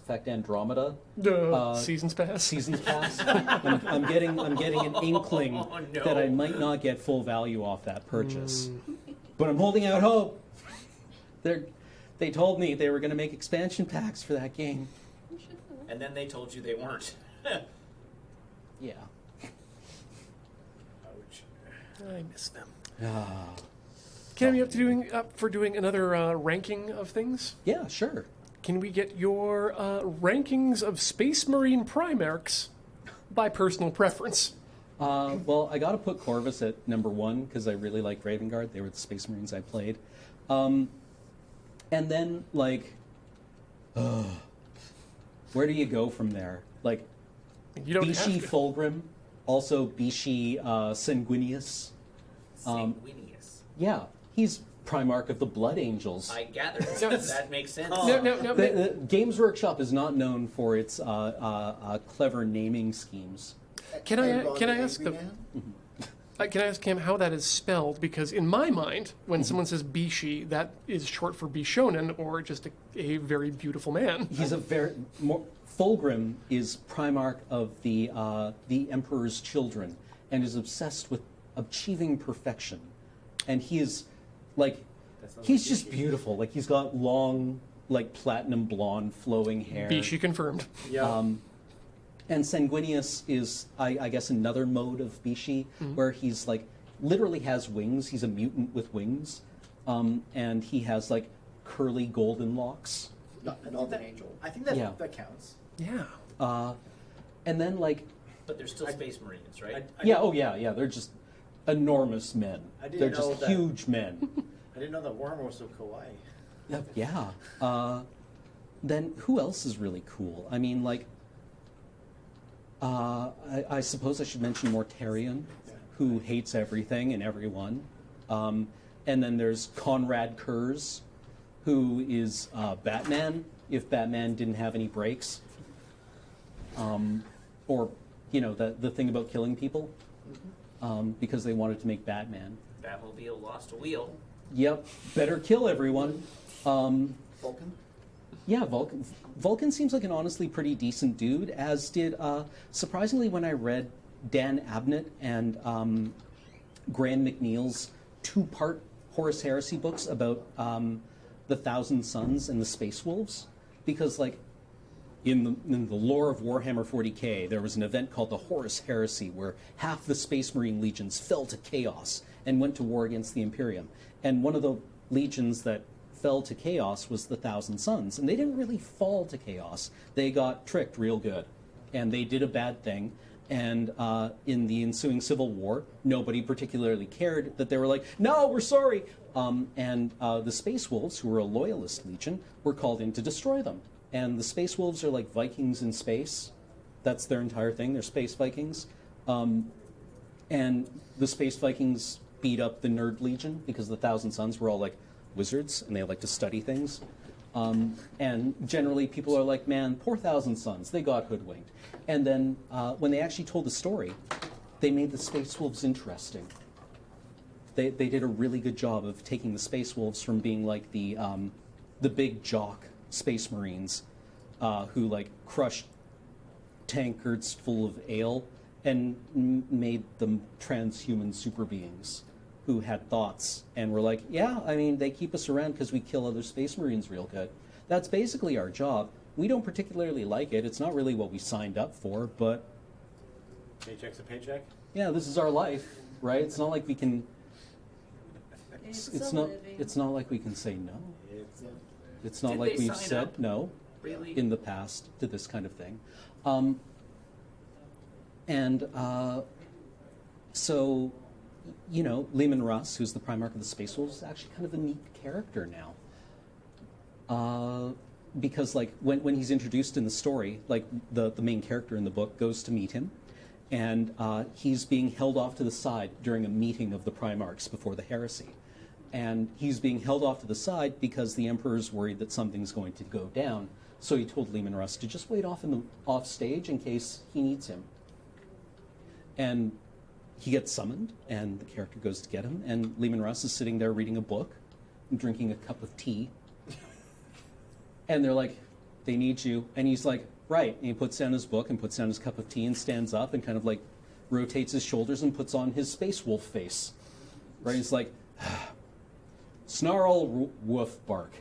Effect Andromeda Seasons pass. Seasons Pass. I'm getting an inkling no. that I might not get full value off that purchase. But I'm holding out hope. They told me they were going to make expansion packs for that game. And then they told you they weren't. Yeah. Ouch. I miss them. Ah. Cam, you up for doing another ranking of things? Yeah, sure. Can we get your rankings of Space Marine Primarchs by personal preference? Well, I got to put Corvus at number 1 because I really liked Raven Guard. They were the Space Marines I played. And then, like, where do you go from there? Like, You don't Bishi have to. Fulgrim, also Bishi Sanguinius. Sanguinius. Yeah, he's Primarch of the Blood Angels. I gathered. No, That makes sense. No. The Games Workshop is not known for its clever naming schemes. Can I ask can I ask Cam how that is spelled? Because in my mind, when someone says Bishi, that is short for Bishonen or just a very beautiful man. He's Fulgrim is Primarch of the Emperor's Children and is obsessed with achieving perfection. And he is, like, he's just beautiful. Like, he's got long, like, platinum blonde flowing hair. Bishi confirmed. Yeah. And Sanguinius is, I guess, another mode of Bishi, where he's, like, literally has wings. He's a mutant with wings. And he has, like, curly golden locks. Not an Elven Angel. I think that Yeah. that counts. Yeah. And then, like, But they're still Space Marines, right? yeah, they're just enormous men. I didn't They're know just that. huge men. I didn't know that Warhammer was so kawaii. Yeah. Then who else is really cool? I mean, like, I suppose I should mention Mortarion, who hates everything and everyone. And then there's Conrad Kurz, who is Batman, if Batman didn't have any brakes. Or, you know, the thing about killing people, because they wanted to make Batman. Batmobile lost a wheel. Yep, better kill everyone. Vulcan? Yeah, Vulcan. Vulcan seems like an honestly pretty decent dude, as did, surprisingly, when I read Dan Abnett and Graham McNeil's 2-part Horus Heresy books about the Thousand Sons and the Space Wolves. Because, like, in the lore of Warhammer 40k, there was an event called the Horus Heresy, where half the Space Marine legions fell to chaos and went to war against the Imperium. And one of the legions that fell to chaos was the Thousand Sons. And they didn't really fall to chaos. They got tricked real good. And they did a bad thing. And in the ensuing civil war, nobody particularly cared that they were like, no, we're sorry. And the Space Wolves, who were a loyalist legion, were called in to destroy them. And the Space Wolves are like Vikings in space. That's their entire thing. They're space Vikings. And the Space Vikings beat up the Nerd Legion because the Thousand Sons were all like wizards and they like to study things. And generally people are like, man, poor Thousand Sons, they got hoodwinked. And then when they actually told the story, they made the Space Wolves interesting. They did a really good job of taking the Space Wolves from being like the big jock Space Marines who like crushed tankards full of ale and made them transhuman super beings who had thoughts and were like, yeah, I mean, they keep us around because we kill other Space Marines real good. That's basically our job. We don't particularly like it. It's not really what we signed up for, but Paycheck's a paycheck. yeah, this is our life, right? It's not like we can. It's not like we can say no. It's not Did like they we've sign said up? no Really? in the past to this kind of thing. So, you know, Leman Russ, who's the Primarch of the Space Wolves, is actually kind of a neat character now. Because, like, when he's introduced in the story, like, the main character in the book goes to meet him, and he's being held off to the side during a meeting of the Primarchs before the heresy. And he's being held off to the side because the Emperor's worried that something's going to go down. So he told Leman Russ to just wait off stage in case he needs him. And he gets summoned, and the character goes to get him, and Leman Russ is sitting there reading a book and drinking a cup of tea. And they're like, they need you. And he's like, right. And he puts down his book and puts down his cup of tea and stands up and kind of like rotates his shoulders and puts on his space wolf face. Right? He's like, snarl, woof, bark.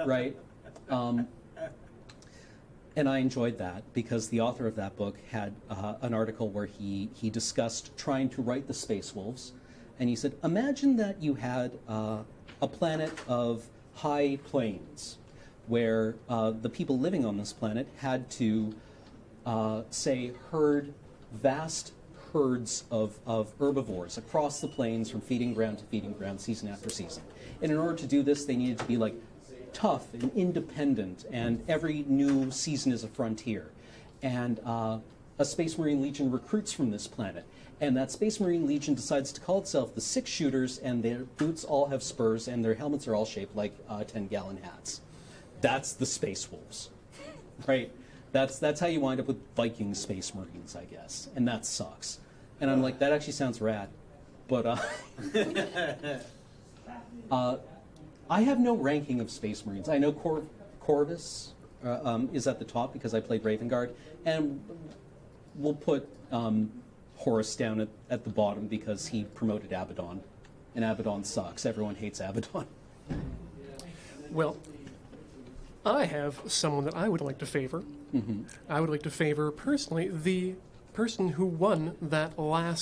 Right? And I enjoyed that because the author of that book had an article where he discussed trying to write the Space Wolves. And he said, imagine that you had a planet of high plains where the people living on this planet had to, say, herd vast herds of herbivores across the plains from feeding ground to feeding ground season after season. And in order to do this, they needed to be like tough and independent, and every new season is a frontier. And a Space Marine Legion recruits from this planet. And that Space Marine Legion decides to call itself the Six Shooters, and their boots all have spurs, and their helmets are all shaped like 10-gallon hats. That's the Space Wolves, right? That's how you wind up with Viking Space Marines, I guess, and that sucks. And I'm like, that actually sounds rad, but I have no ranking of Space Marines. I know Corvus is at the top because I played Raven Guard, and we'll put Horus down at the bottom because he promoted Abaddon, and Abaddon sucks. Everyone hates Abaddon. Well, I have someone that I would like to favor. I would like to favor, personally, the person who won that last